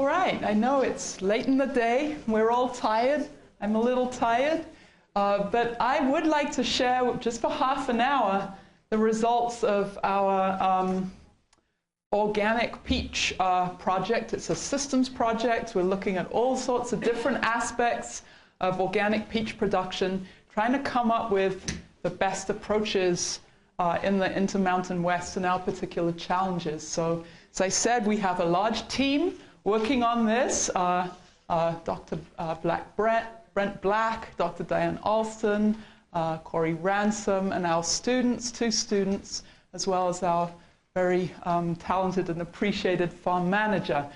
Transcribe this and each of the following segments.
All right, I know it's late in the day. We're all tired. I'm a little tired. But I would like to share, just for half an hour, the results of our organic peach project. It's a systems project. We're looking at all sorts of different aspects of organic peach production, trying to come up with the best approaches in the Intermountain West and our particular challenges. So, as I said, we have a large team working on this. Dr. Brent Black, Dr. Diane Alston, Corey Ransom, and our students, 2 students, as well as our very talented and appreciated farm manager,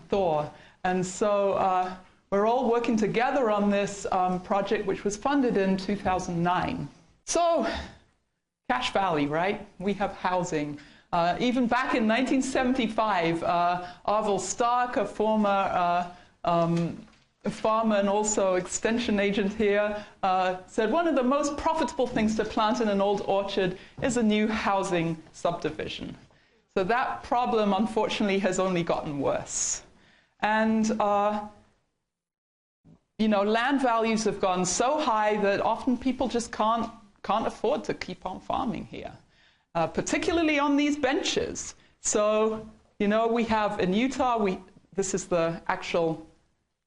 Thor. And so we're all working together on this project, which was funded in 2009. So, Cache Valley, right? We have housing. Even back in 1975, Arvel Stark, a former farmer and also extension agent here, said one of the most profitable things to plant in an old orchard is a new housing subdivision. So that problem, unfortunately, has only gotten worse. And you know, land values have gone so high that often people just can't afford to keep on farming here, particularly on these benches. So, you know, we have in Utah, this is the actual,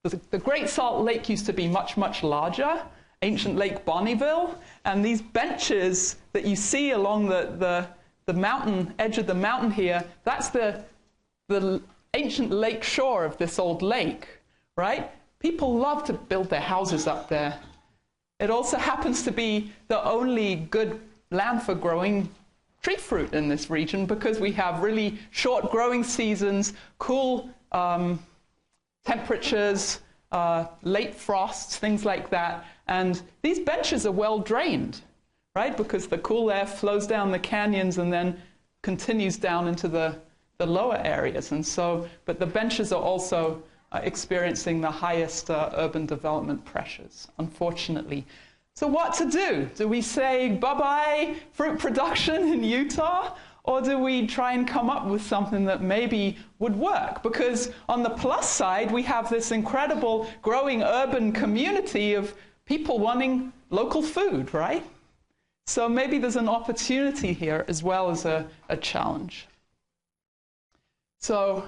the Great Salt Lake used to be much, much larger, ancient Lake Bonneville, and these benches that you see along the mountain, edge of the mountain here, that's the ancient lake shore of this old lake, right? People love to build their houses up there. It also happens to be the only good land for growing tree fruit in this region because we have really short growing seasons, cool temperatures, late frosts, things like that. And these benches are well drained, right? Because the cool air flows down the canyons and then continues down into the lower areas. And so, but the benches are also experiencing the highest urban development pressures, unfortunately. So what to do? Do we say bye-bye fruit production in Utah? Or do we try and come up with something that maybe would work? Because on the plus side, we have this incredible growing urban community of people wanting local food, right? So maybe there's an opportunity here as well as a challenge. So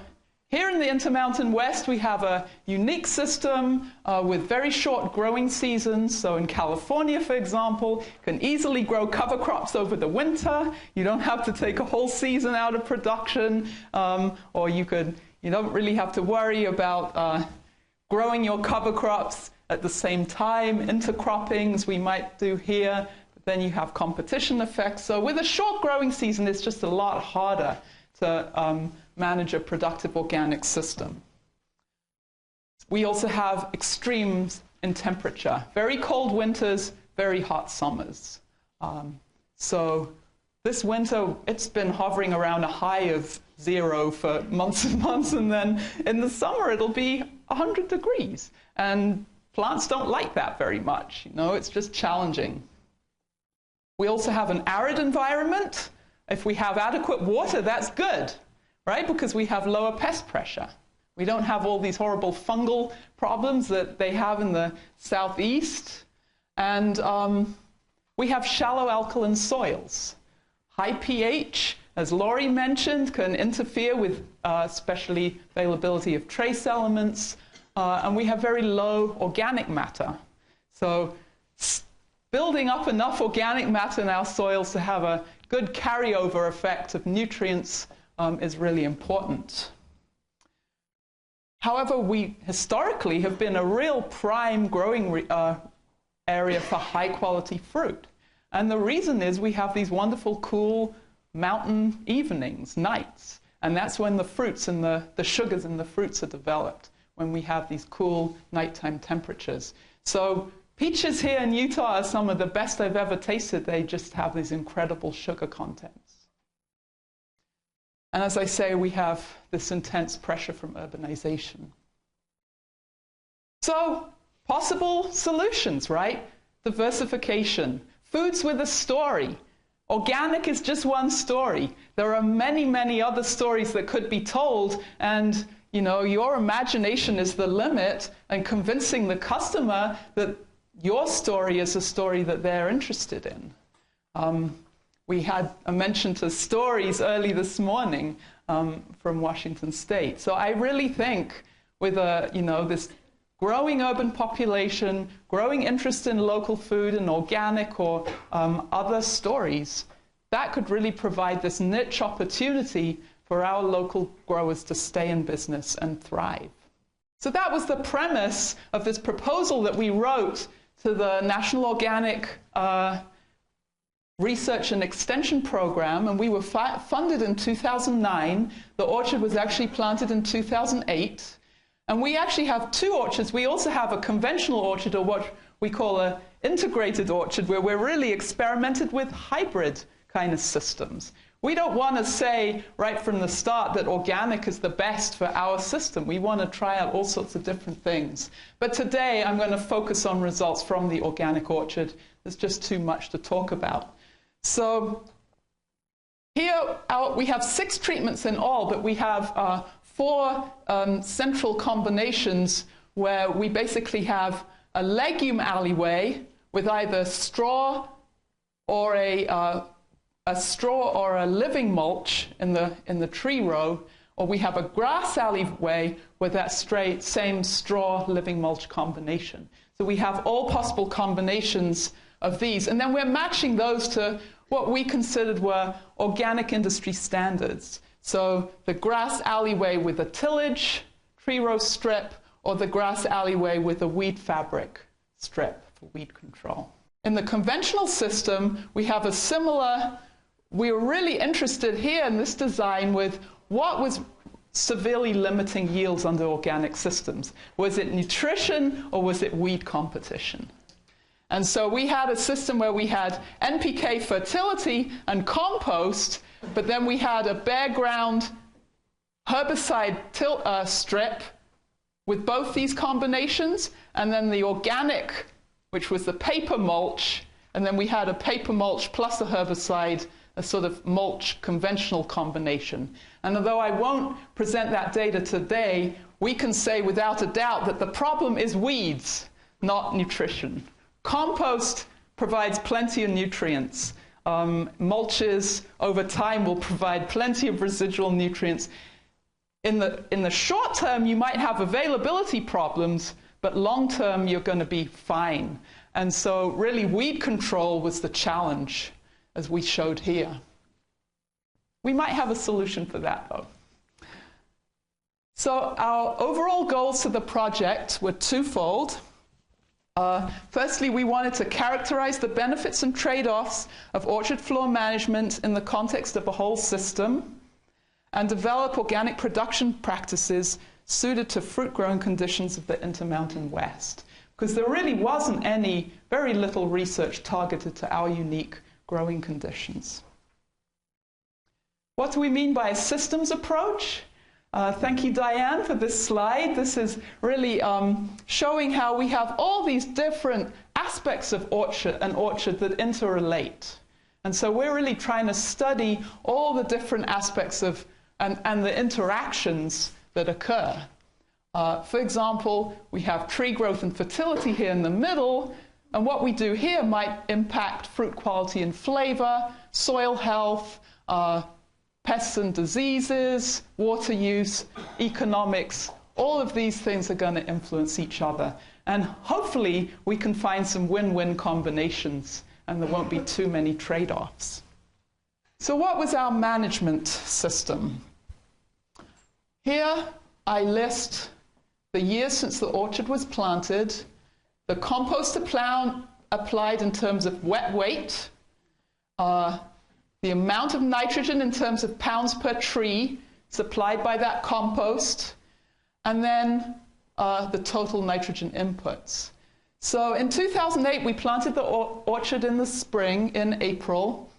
here in the Intermountain West, we have a unique system with very short growing seasons. So in California, for example, you can easily grow cover crops over the winter. You don't have to take a whole season out of production, or you don't really have to worry about growing your cover crops at the same time. Intercroppings we might do here, but then you have competition effects. So with a short growing season, it's just a lot harder to manage a productive organic system. We also have extremes in temperature. Very cold winters, very hot summers. So this winter, it's been hovering around a high of 0 for months and months, and then in the summer it'll be 100 degrees. And plants don't like that very much. You know, it's just challenging. We also have an arid environment. If we have adequate water, that's good, right? Because we have lower pest pressure. We don't have all these horrible fungal problems that they have in the southeast. And we have shallow alkaline soils. High pH, as Laurie mentioned, can interfere with especially availability of trace elements. And we have very low organic matter. So building up enough organic matter in our soils to have a good carryover effect of nutrients is really important. However, we historically have been a real prime growing area for high quality fruit. And the reason is we have these wonderful cool mountain evenings, nights. And that's when the fruits and the sugars in the fruits are developed, when we have these cool nighttime temperatures. So peaches here in Utah are some of the best I've ever tasted. They just have these incredible sugar contents. And as I say, we have this intense pressure from urbanization. So, possible solutions, right? Diversification. Foods with a story. Organic is just one story. There are many, many other stories that could be told, and you know, your imagination is the limit, and convincing the customer that your story is a story that they're interested in. We had a mention to stories early this morning from Washington State. So I really think with this growing urban population, growing interest in local food and organic or other stories, that could really provide this niche opportunity for our local growers to stay in business and thrive. So that was the premise of this proposal that we wrote to the National Organic Research and Extension Program, and we were funded in 2009. The orchard was actually planted in 2008. And we actually have two orchards. We also have a conventional orchard, or what we call an integrated orchard, where we're really experimented with hybrid kind of systems. We don't want to say right from the start that organic is the best for our system. We want to try out all sorts of different things. But today I'm going to focus on results from the organic orchard. There's just too much to talk about. So here we have 6 treatments in all, but we have 4 central combinations where we basically have a legume alleyway with either straw or a straw or a living mulch in the tree row, or we have a grass alleyway with that same straw living mulch combination. So we have all possible combinations of these, and then we're matching those to what we considered were organic industry standards. So the grass alleyway with a tillage tree row strip, or the grass alleyway with a weed fabric strip for weed control. In the conventional system, we have a similar, we were really interested here in this design with what was severely limiting yields under organic systems. Was it nutrition or was it weed competition? And so we had a system where we had NPK fertility and compost, but then we had a bare ground herbicide strip with both these combinations, and then the organic, which was the paper mulch, and then we had a paper mulch plus a herbicide, a sort of mulch conventional combination. And although I won't present that data today, we can say without a doubt that the problem is weeds, not nutrition. Compost provides plenty of nutrients. Mulches over time will provide plenty of residual nutrients. In the short term, you might have availability problems, but long term, you're going to be fine. And so really, weed control was the challenge, as we showed here. We might have a solution for that, though. So our overall goals for the project were twofold. Firstly, we wanted to characterize the benefits and trade-offs of orchard floor management in the context of a whole system, and develop organic production practices suited to fruit-growing conditions of the Intermountain West. Because there really wasn't very little research targeted to our unique growing conditions. What do we mean by a systems approach? Thank you, Diane, for this slide. This is really showing how we have all these different aspects of an orchard that interrelate. And so we're really trying to study all the different aspects of and the interactions that occur. For example, we have tree growth and fertility here in the middle, and what we do here might impact fruit quality and flavor, soil health, pests and diseases, water use, economics. All of these things are going to influence each other. And hopefully, we can find some win-win combinations, and there won't be too many trade-offs. So what was our management system? Here, I list the years since the orchard was planted, the compost applied in terms of wet weight, the amount of nitrogen in terms of pounds per tree supplied by that compost, and then the total nitrogen inputs. So in 2008, we planted the orchard in the spring, in April.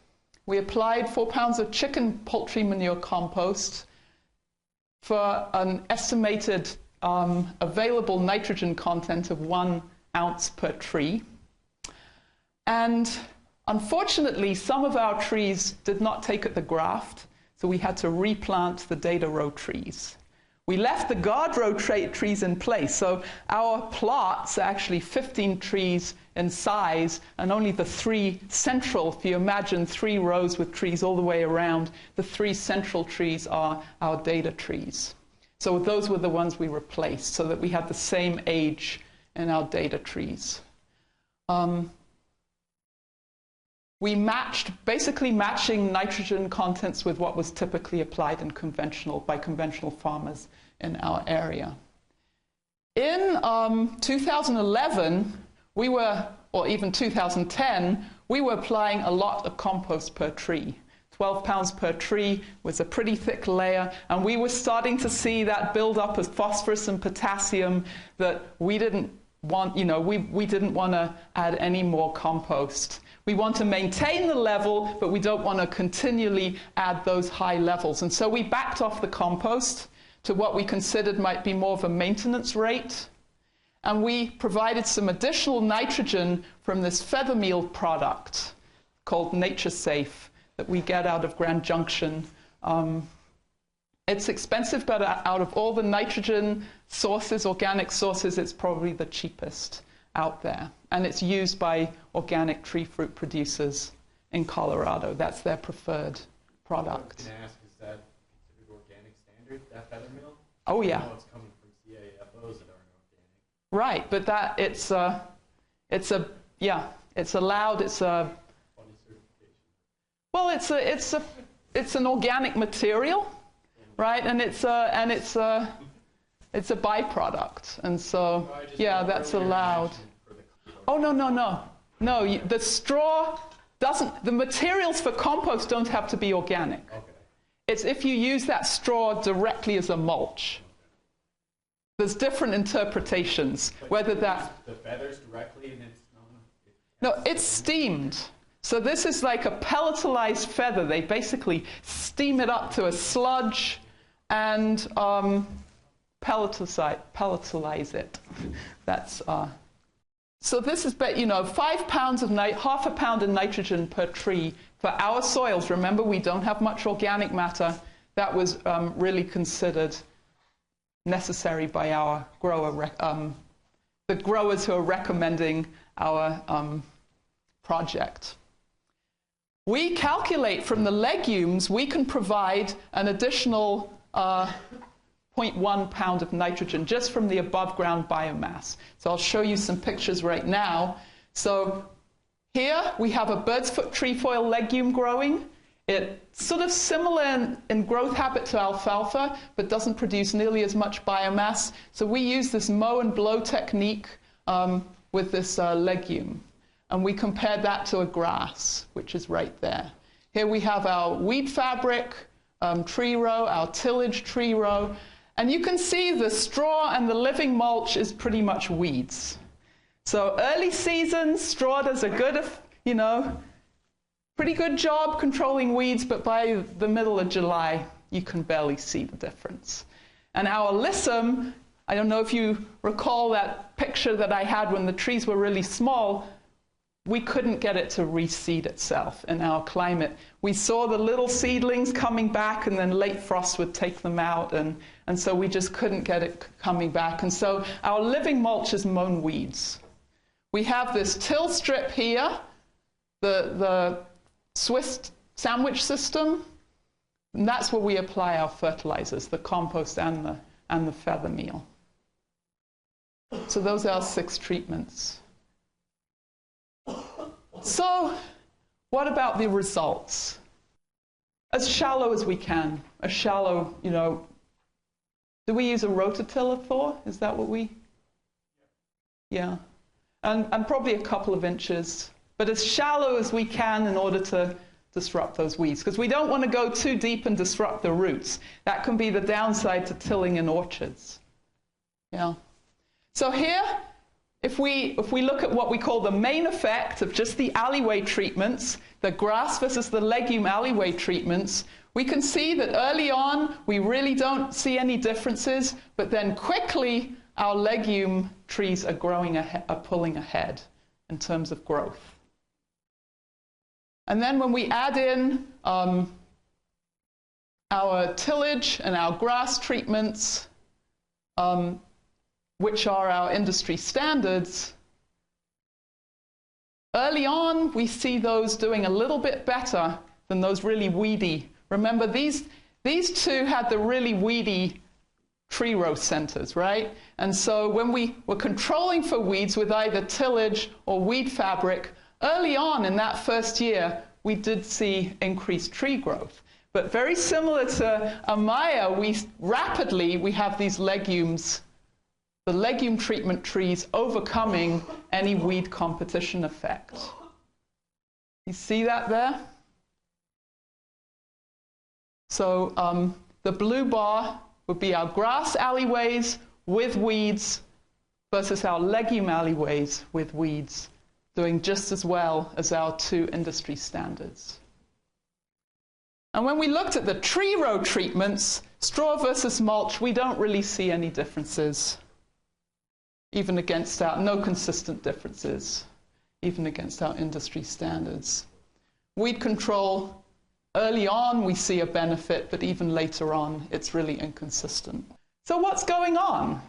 We applied 4 pounds of chicken poultry manure compost for an estimated available nitrogen content of 1 ounce per tree. And unfortunately, some of our trees did not take at the graft, so we had to replant the data row trees. We left the guardrail trees in place. So our plots are actually 15 trees in size, and only the 3 central, if you imagine 3 rows with trees all the way around, the 3 central trees are our data trees. So those were the ones we replaced, so that we had the same age in our data trees. We matched, basically matching nitrogen contents with what was typically applied in by conventional farmers in our area. In 2011, we were, or even 2010, we were applying a lot of compost per tree. 12 pounds per tree was a pretty thick layer, and we were starting to see that buildup of phosphorus and potassium that we didn't want, we didn't want to add any more compost. We want to maintain the level, but we don't want to continually add those high levels. And so we backed off the compost to what we considered might be more of a maintenance rate. And we provided some additional nitrogen from this feather meal product called Nature Safe that we get out of Grand Junction. It's expensive, but out of all the nitrogen sources, organic sources, it's probably the cheapest out there. And it's used by organic tree fruit producers in Colorado. That's their preferred product. Can I ask, is that considered organic standard, that feather meal? Oh, yeah. I know it's coming from CAFOs that aren't organic. Right, but that it's allowed. It's a Funny certification. well, it's an organic material, right? And it's a byproduct, and so yeah, that's allowed. Oh, no. The straw doesn't, the materials for compost don't have to be organic. Okay. It's if you use that straw directly as a mulch. There's different interpretations, But whether that... The feathers directly and it's... No, it's steamed. So this is like a pelletized feather. They basically steam it up to a sludge and pelletize it. That's... So this is, 5 pounds of half a pound of nitrogen per tree for our soils. Remember, we don't have much organic matter. That was really considered necessary by our grower, the growers who are recommending our project. We calculate from the legumes, we can provide an additional 0.1 pound of nitrogen just from the above ground biomass. So I'll show you some pictures right now. So here we have a bird's foot trefoil legume growing. It's sort of similar in growth habit to alfalfa, but doesn't produce nearly as much biomass. So we use this mow and blow technique with this legume. And we compared that to a grass, which is right there. Here we have our weed fabric tree row, our tillage tree row. And you can see the straw and the living mulch is pretty much weeds. So early season, straw does a good, pretty good job controlling weeds, but by the middle of July, you can barely see the difference. And our alyssum, I don't know if you recall that picture that I had when the trees were really small, we couldn't get it to reseed itself in our climate. We saw the little seedlings coming back, and then late frost would take them out, and so we just couldn't get it coming back. And so our living mulch is mown weeds. We have this till strip here, the Swiss sandwich system, and that's where we apply our fertilizers, the compost and the feather meal. So those are our 6 treatments. So what about the results? As shallow as we can. As shallow, do we use a rototiller, Thor? Is that what we? Yeah. And probably a couple of inches. But as shallow as we can in order to disrupt those weeds. Because we don't want to go too deep and disrupt the roots. That can be the downside to tilling in orchards. Yeah. So here, if we look at what we call the main effect of just the alleyway treatments, the grass versus the legume alleyway treatments, we can see that early on we really don't see any differences, but then quickly our legume trees are pulling ahead in terms of growth. And then when we add in our tillage and our grass treatments, which are our industry standards, early on we see those doing a little bit better than those really weedy. Remember, these two had the really weedy tree row centers, right? And so when we were controlling for weeds with either tillage or weed fabric, early on in that first year, we did see increased tree growth. But very similar to Amaya, we have these legumes, the legume treatment trees overcoming any weed competition effect. You see that there? So the blue bar would be our grass alleyways with weeds versus our legume alleyways with weeds, doing just as well as our two industry standards. And when we looked at the tree row treatments, straw versus mulch, we don't really see any differences, even against no consistent differences, even against our industry standards. Weed control, early on we see a benefit, but even later on it's really inconsistent. So what's going on?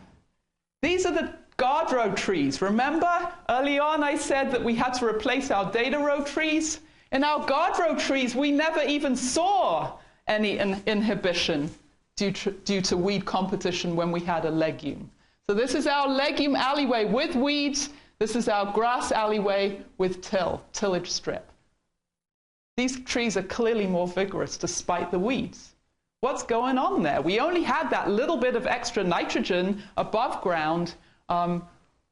These are the guard row trees. Remember, early on I said that we had to replace our data row trees? In our guard row trees, we never even saw any inhibition due to weed competition when we had a legume. So this is our legume alleyway with weeds. This is our grass alleyway with tillage strip. These trees are clearly more vigorous despite the weeds. What's going on there? We only had that little bit of extra nitrogen above ground.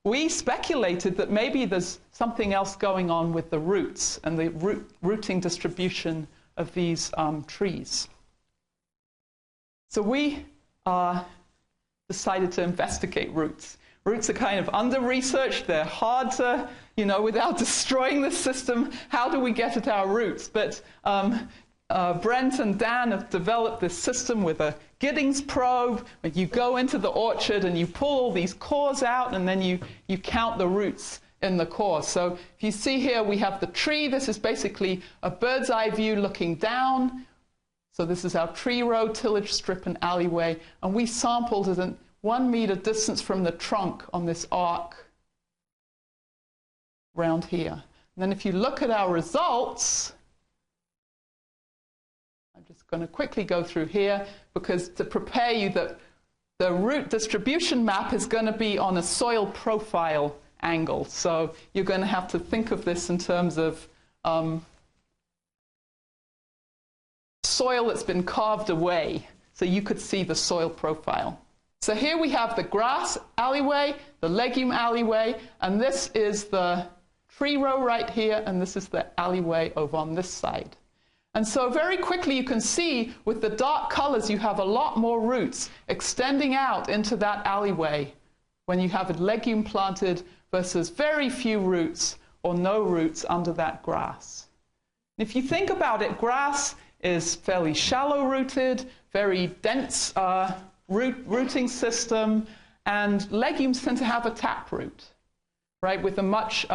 We speculated that maybe there's something else going on with the roots and the rooting distribution of these trees. So we decided to investigate roots. Roots are kind of under-researched. They're hard to, without destroying the system, how do we get at our roots? But Brent and Dan have developed this system with a Giddings probe, where you go into the orchard and you pull all these cores out, and then you count the roots in the core. So if you see here, we have the tree. This is basically a bird's eye view looking down. So this is our tree row, tillage strip, and alleyway. And we sampled at a 1 meter distance from the trunk on this arc around here. And then if you look at our results, I'm just going to quickly go through here, because to prepare you that the root distribution map is going to be on a soil profile angle. So you're going to have to think of this in terms of soil that's been carved away, so you could see the soil profile. So here we have the grass alleyway, the legume alleyway, and this is the tree row right here, and this is the alleyway over on this side. And so very quickly you can see with the dark colors you have a lot more roots extending out into that alleyway when you have a legume planted versus very few roots or no roots under that grass. If you think about it, grass is fairly shallow rooted, very dense rooting system, and legumes tend to have a taproot, right, with a much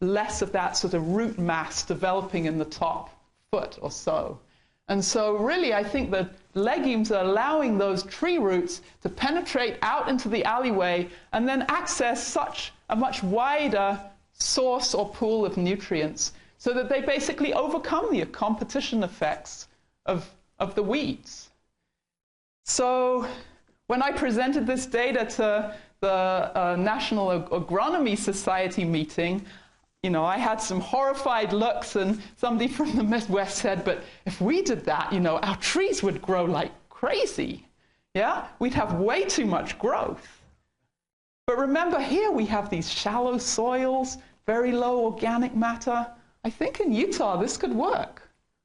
less of that sort of root mass developing in the top foot or so. And so really I think that legumes are allowing those tree roots to penetrate out into the alleyway and then access such a much wider source or pool of nutrients, so that they basically overcome the competition effects of the weeds. So when I presented this data to the National Agronomy Society meeting, I had some horrified looks, and somebody from the Midwest said, but if we did that, our trees would grow like crazy. Yeah, we'd have way too much growth. But remember, here we have these shallow soils, very low organic matter. I think in Utah this could work.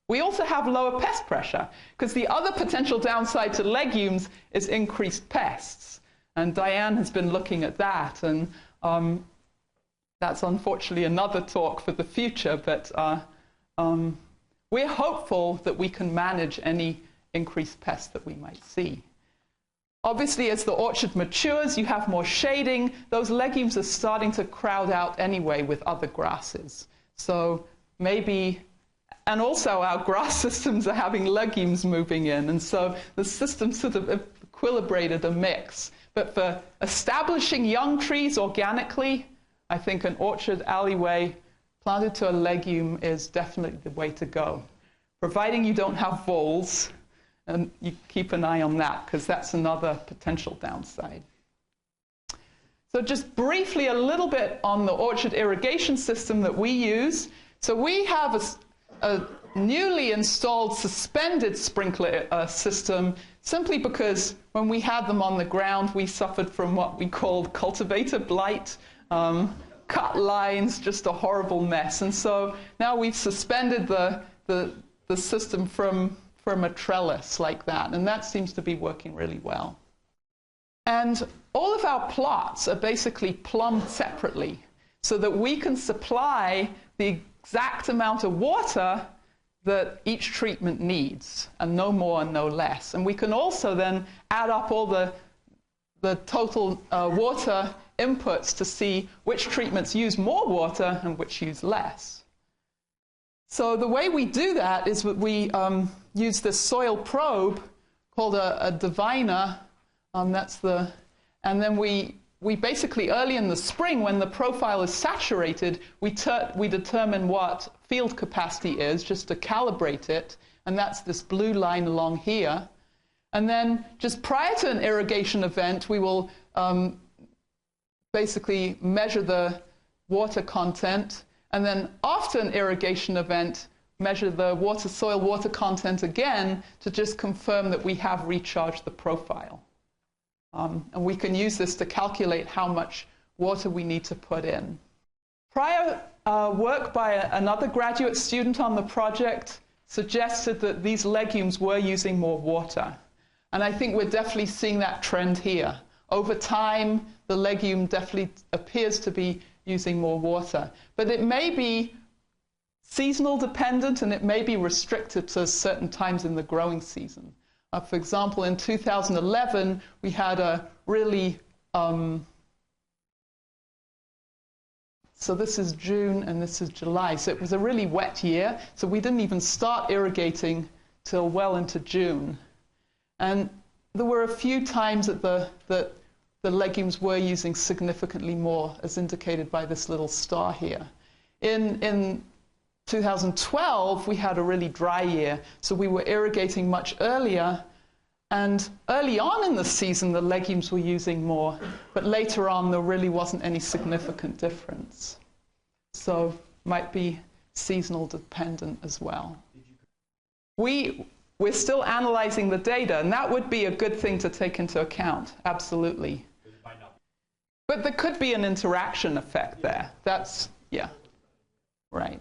We also have lower pest pressure, because the other potential downside to legumes is increased pests. And Diane has been looking at that, and that's unfortunately another talk for the future, but we're hopeful that we can manage any increased pests that we might see. Obviously, as the orchard matures, you have more shading. Those legumes are starting to crowd out anyway with other grasses. So maybe, and also our grass systems are having legumes moving in, and so the system sort of equilibrated a mix. But for establishing young trees organically, I think an orchard alleyway planted to a legume is definitely the way to go, providing you don't have voles, and you keep an eye on that, because that's another potential downside. So just briefly a little bit on the orchard irrigation system that we use. So we have a newly installed suspended sprinkler system, simply because when we had them on the ground, we suffered from what we called cultivator blight, cut lines, just a horrible mess. And so now we've suspended the system from a trellis like that, and that seems to be working really well. And all of our plots are basically plumbed separately so that we can supply the exact amount of water that each treatment needs, and no more and no less. And we can also then add up all the total water inputs to see which treatments use more water and which use less. So the way we do that is that we use this soil probe called a diviner. And then we basically, early in the spring, when the profile is saturated, we determine what field capacity is, just to calibrate it, and that's this blue line along here. And then just prior to an irrigation event, we will basically measure the water content, and then after an irrigation event, measure the soil water content again to just confirm that we have recharged the profile. And we can use this to calculate how much water we need to put in. Prior work by another graduate student on the project suggested that these legumes were using more water. And I think we're definitely seeing that trend here. Over time, the legume definitely appears to be using more water. But it may be seasonal dependent, and it may be restricted to certain times in the growing season. For example, in 2011, we had a really, so this is June and this is July, so it was a really wet year, so we didn't even start irrigating till well into June. And there were a few times that the legumes were using significantly more, as indicated by this little star here. In 2012, we had a really dry year, so we were irrigating much earlier, and early on in the season, the legumes were using more, but later on, there really wasn't any significant difference. So might be seasonal dependent as well. We're still analyzing the data, and that would be a good thing to take into account, absolutely. But there could be an interaction effect there. That's, yeah, right.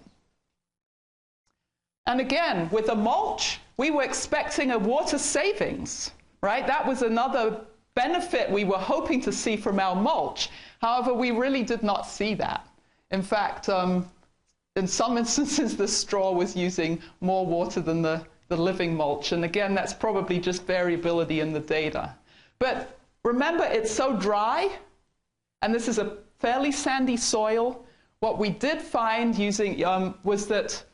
And again, with the mulch, we were expecting a water savings, right? That was another benefit we were hoping to see from our mulch. However, we really did not see that. In fact, in some instances, the straw was using more water than the living mulch. And again, that's probably just variability in the data. But remember, it's so dry, and this is a fairly sandy soil. What we did find using was that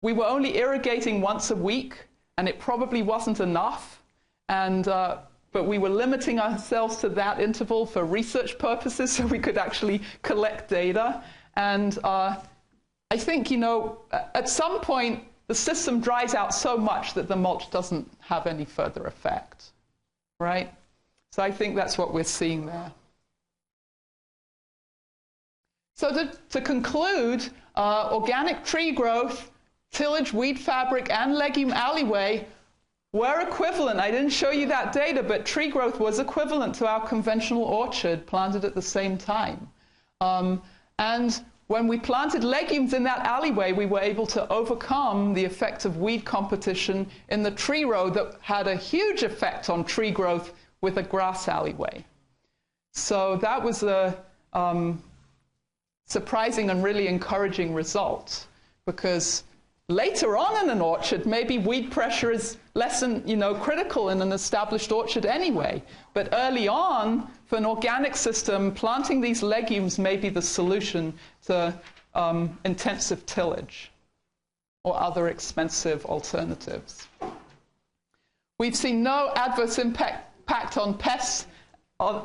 we were only irrigating once a week, and it probably wasn't enough. But we were limiting ourselves to that interval for research purposes, so we could actually collect data. And I think, at some point, the system dries out so much that the mulch doesn't have any further effect, right? So I think that's what we're seeing there. So to conclude, organic tree growth, tillage, weed fabric, and legume alleyway were equivalent. I didn't show you that data, but tree growth was equivalent to our conventional orchard planted at the same time. And when we planted legumes in that alleyway, we were able to overcome the effect of weed competition in the tree row that had a huge effect on tree growth with a grass alleyway. So that was a surprising and really encouraging result, because later on in an orchard, maybe weed pressure is less than, critical in an established orchard anyway. But early on, for an organic system, planting these legumes may be the solution to intensive tillage or other expensive alternatives. We've seen no adverse impact on pests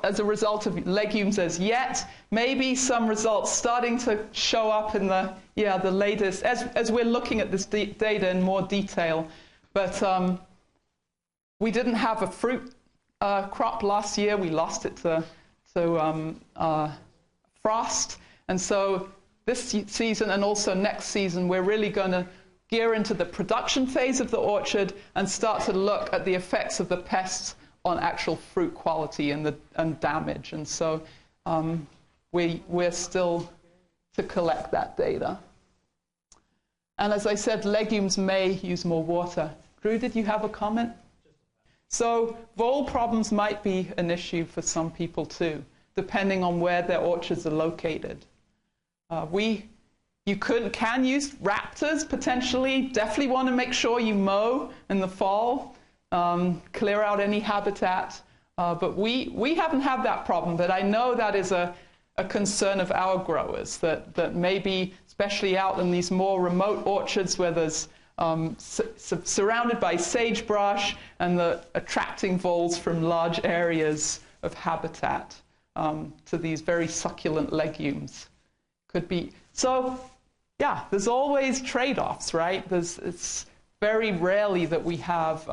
as a result of legumes as yet. Maybe some results starting to show up in the latest, as we're looking at this data in more detail. But we didn't have a fruit crop last year. We lost it to frost. And so this season and also next season, we're really going to gear into the production phase of the orchard and start to look at the effects of the pests on actual fruit quality and damage. And so we're still to collect that data. And as I said, legumes may use more water. Drew, did you have a comment? So vole problems might be an issue for some people too, depending on where their orchards are located. You can use raptors potentially. Definitely want to make sure you mow in the fall, clear out any habitat. But we haven't had that problem. But I know that is a concern of our growers, that maybe, especially out in these more remote orchards where there's surrounded by sagebrush and attracting voles from large areas of habitat to these very succulent legumes. Could be. So, yeah, there's always trade-offs, right? It's very rarely that we have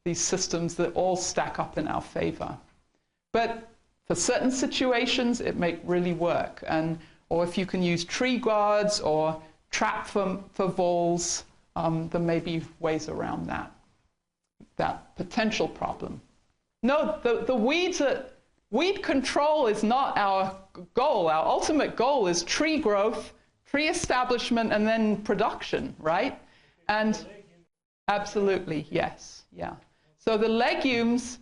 these systems that all stack up in our favor. But for certain situations, it may really work. Or if you can use tree guards or trap for voles, there may be ways around that potential problem. No, the weed control is not our goal. Our ultimate goal is tree growth, tree establishment, and then production, right? And absolutely, yes, yeah. So the legumes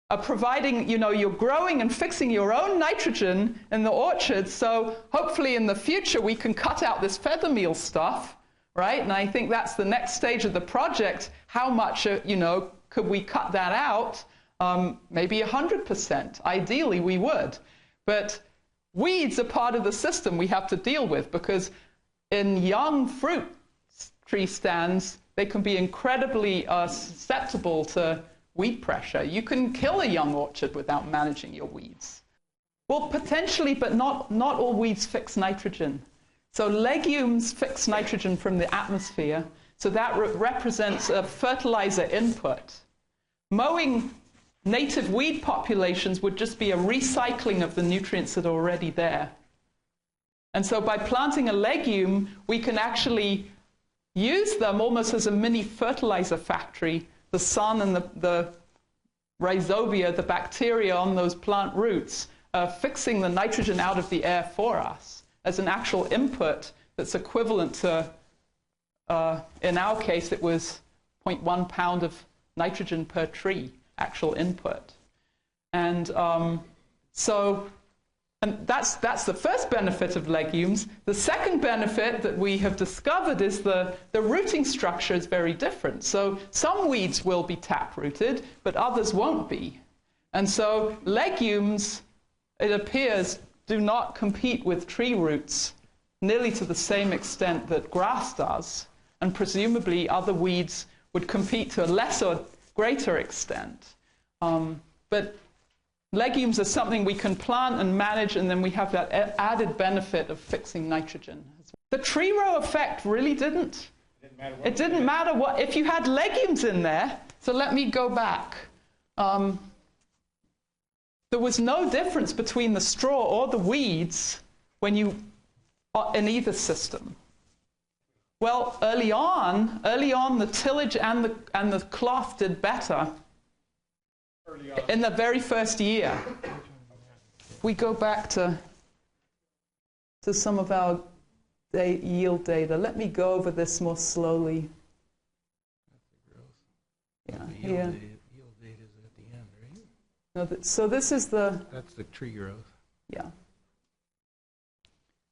are providing, you're growing and fixing your own nitrogen in the orchard. So hopefully in the future we can cut out this feather meal stuff, right? And I think that's the next stage of the project. How much, could we cut that out? Maybe 100%. Ideally, we would. But weeds are part of the system we have to deal with, because in young fruit tree stands, they can be incredibly susceptible to weed pressure. You can kill a young orchard without managing your weeds. Well, potentially, but not all weeds fix nitrogen. So legumes fix nitrogen from the atmosphere, so that represents a fertilizer input. Mowing native weed populations would just be a recycling of the nutrients that are already there. And so by planting a legume, we can actually use them almost as a mini fertilizer factory. The sun and the rhizobia, the bacteria on those plant roots, fixing the nitrogen out of the air for us as an actual input that's equivalent to, in our case, it was 0.1 pound of nitrogen per tree, actual input. And and that's the first benefit of legumes. The second benefit that we have discovered is the rooting structure is very different. So some weeds will be tap-rooted, but others won't be. And so legumes, it appears, do not compete with tree roots nearly to the same extent that grass does. And presumably other weeds would compete to a lesser, greater extent. But legumes are something we can plant and manage, and then we have that added benefit of fixing nitrogen. The tree row effect really didn't. It didn't matter what, if you had legumes in there. So let me go back. There was no difference between the straw or the weeds when you in either system. Well, early on, the tillage and the cloth did better. In the very first year. We go back to some of our yield data. Let me go over this more slowly. Yeah, here. Yield data is at the end, right? No, so this is that's the tree growth. Yeah.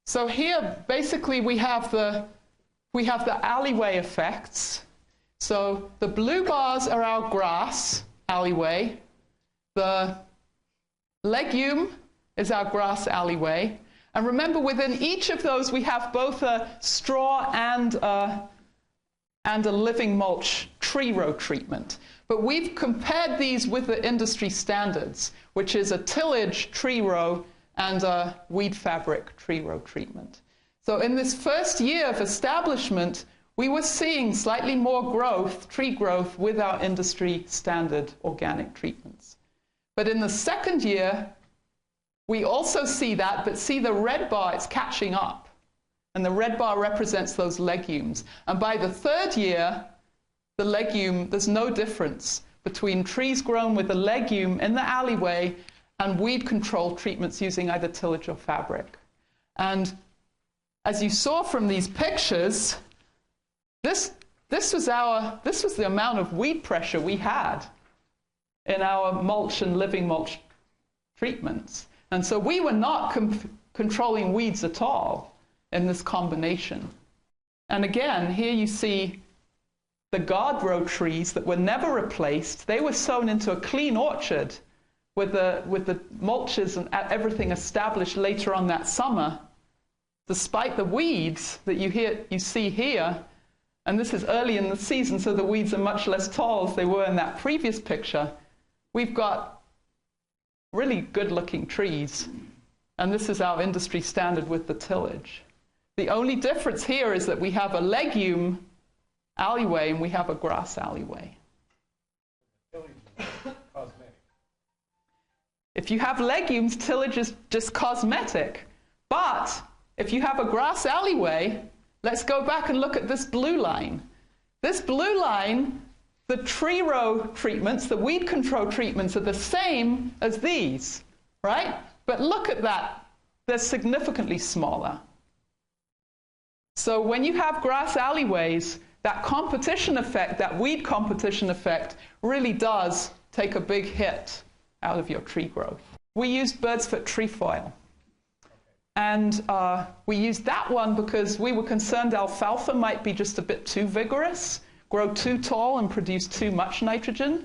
So here, basically, we have the alleyway effects. So the blue bars are our grass alleyway. The legume is our grass alleyway. And remember, within each of those, we have both a straw and a living mulch tree row treatment. But we've compared these with the industry standards, which is a tillage tree row and a weed fabric tree row treatment. So in this first year of establishment, we were seeing slightly more growth, tree growth, with our industry standard organic treatments. But in the second year, we also see that, but see the red bar, it's catching up. And the red bar represents those legumes. And by the third year, the legume, there's no difference between trees grown with a legume in the alleyway and weed control treatments using either tillage or fabric. And as you saw from these pictures, this was the amount of weed pressure we had in our mulch and living mulch treatments. And so we were not controlling weeds at all in this combination. And again, here you see the guard row trees that were never replaced. They were sown into a clean orchard with the mulches and everything established later on that summer, despite the weeds that you see here. And this is early in the season, so the weeds are much less tall as they were in that previous picture. We've got really good-looking trees, and this is our industry standard with the tillage. The only difference here is that we have a legume alleyway and we have a grass alleyway. If you have legumes, tillage is just cosmetic. But if you have a grass alleyway, let's go back and look at this blue line. This blue line, the tree row treatments, the weed control treatments are the same as these, right? But look at that. They're significantly smaller. So when you have grass alleyways, that competition effect, that weed competition effect, really does take a big hit out of your tree growth. We used bird's foot trefoil. And we used that one because we were concerned alfalfa might be just a bit too vigorous, grow too tall and produce too much nitrogen.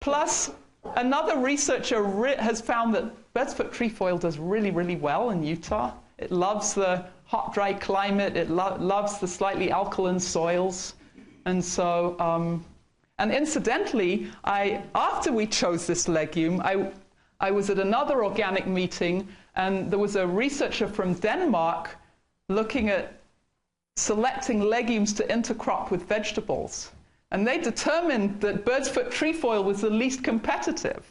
Plus, another researcher has found that bird's foot trefoil does really, really well in Utah. It loves the hot, dry climate. It loves the slightly alkaline soils. And so, and incidentally, after we chose this legume, I was at another organic meeting, and there was a researcher from Denmark looking at selecting legumes to intercrop with vegetables. And they determined that bird's foot trefoil was the least competitive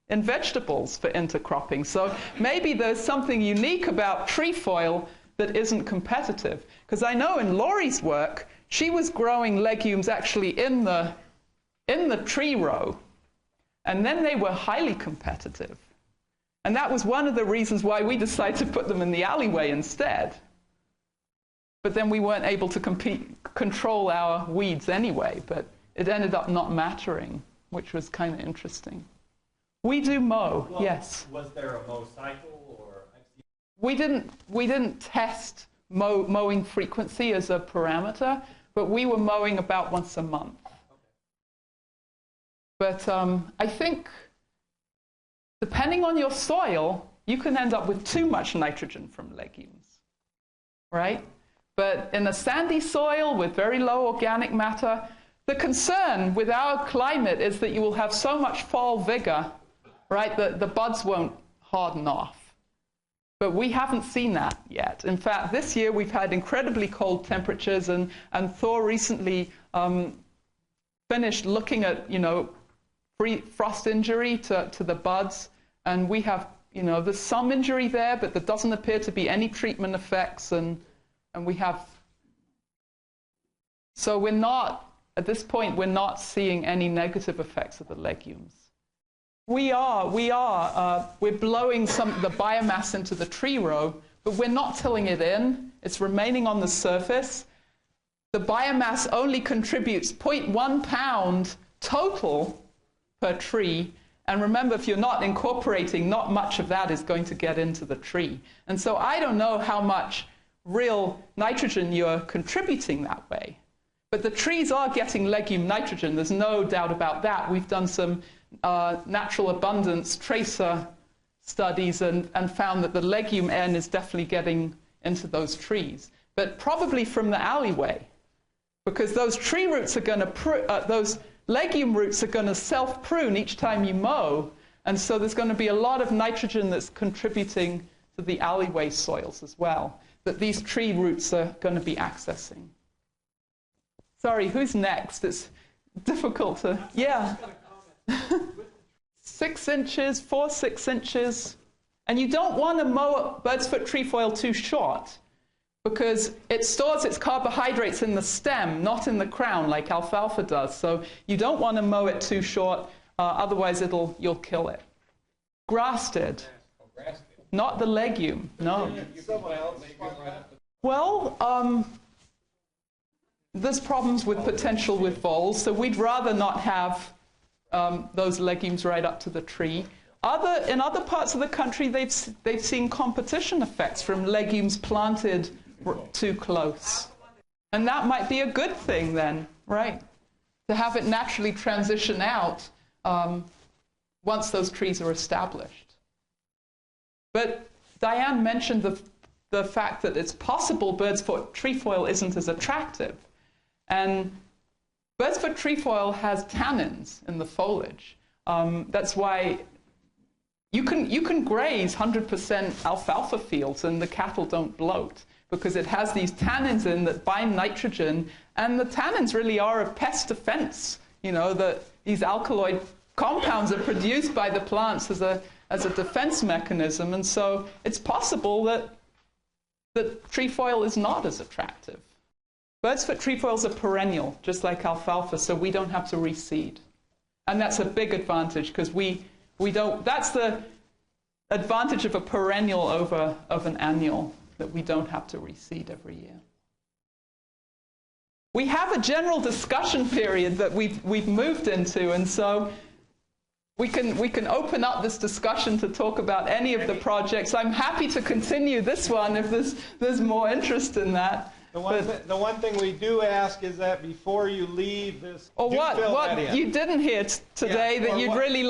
in vegetables for intercropping. So maybe there's something unique about trefoil that isn't competitive. Because I know in Laurie's work, she was growing legumes actually in the tree row. And then they were highly competitive. And that was one of the reasons why we decided to put them in the alleyway instead. But then we weren't able to control our weeds anyway, but it ended up not mattering, which was kind of interesting. We do mow, well, yes. Was there a mow cycle, or? We didn't test mowing frequency as a parameter, but we were mowing about once a month. But I think, depending on your soil, you can end up with too much nitrogen from legumes, right? But in a sandy soil with very low organic matter, the concern with our climate is that you will have so much fall vigor, right, that the buds won't harden off. But we haven't seen that yet. In fact, this year we've had incredibly cold temperatures, and Thor recently finished looking at, frost injury to the buds, and we have, there's some injury there, but there doesn't appear to be any treatment effects, and we have, so we're not, at this point, we're not seeing any negative effects of the legumes. We're blowing some of the biomass into the tree row, but we're not tilling it in. It's remaining on the surface. The biomass only contributes 0.1 pound total per tree. And remember, if you're not incorporating, not much of that is going to get into the tree. And so I don't know how much real nitrogen you're contributing that way. But the trees are getting legume nitrogen. There's no doubt about that. We've done some natural abundance tracer studies and found that the legume N is definitely getting into those trees. But probably from the alleyway. because those tree roots are going to those legume roots are going to self-prune each time you mow, and so there's going to be a lot of nitrogen that's contributing to the alleyway soils as well, that these tree roots are going to be accessing. Sorry, who's next? It's difficult to, yeah. 6 inches, 4-6 inches. And you don't want to mow bird's foot trefoil too short, because it stores its carbohydrates in the stem, not in the crown, like alfalfa does. So you don't want to mow it too short, otherwise you'll kill it. Grass did. Not the legume, no. Well, there's problems with potential with voles, so we'd rather not have those legumes right up to the tree. In other parts of the country, they've seen competition effects from legumes planted too close. And that might be a good thing then, right? To have it naturally transition out once those trees are established. But Diane mentioned the fact that it's possible bird's foot trefoil isn't as attractive. And bird's foot trefoil has tannins in the foliage. That's why you can graze 100% alfalfa fields and the cattle don't bloat, because it has these tannins in that bind nitrogen, and the tannins really are a pest defense. You know, these alkaloid compounds are produced by the plants as a defense mechanism, and so it's possible that trefoil is not as attractive. Bird's foot trefoils are perennial, just like alfalfa, so we don't have to reseed. And that's a big advantage, because we don't, that's the advantage of a perennial over an annual, that we don't have to reseed every year. We have a general discussion period that we've moved into, and so we can open up this discussion to talk about any of the projects. I'm happy to continue this one if there's more interest in that. The one thing we do ask is that before you leave this, or what you didn't hear today that you'd really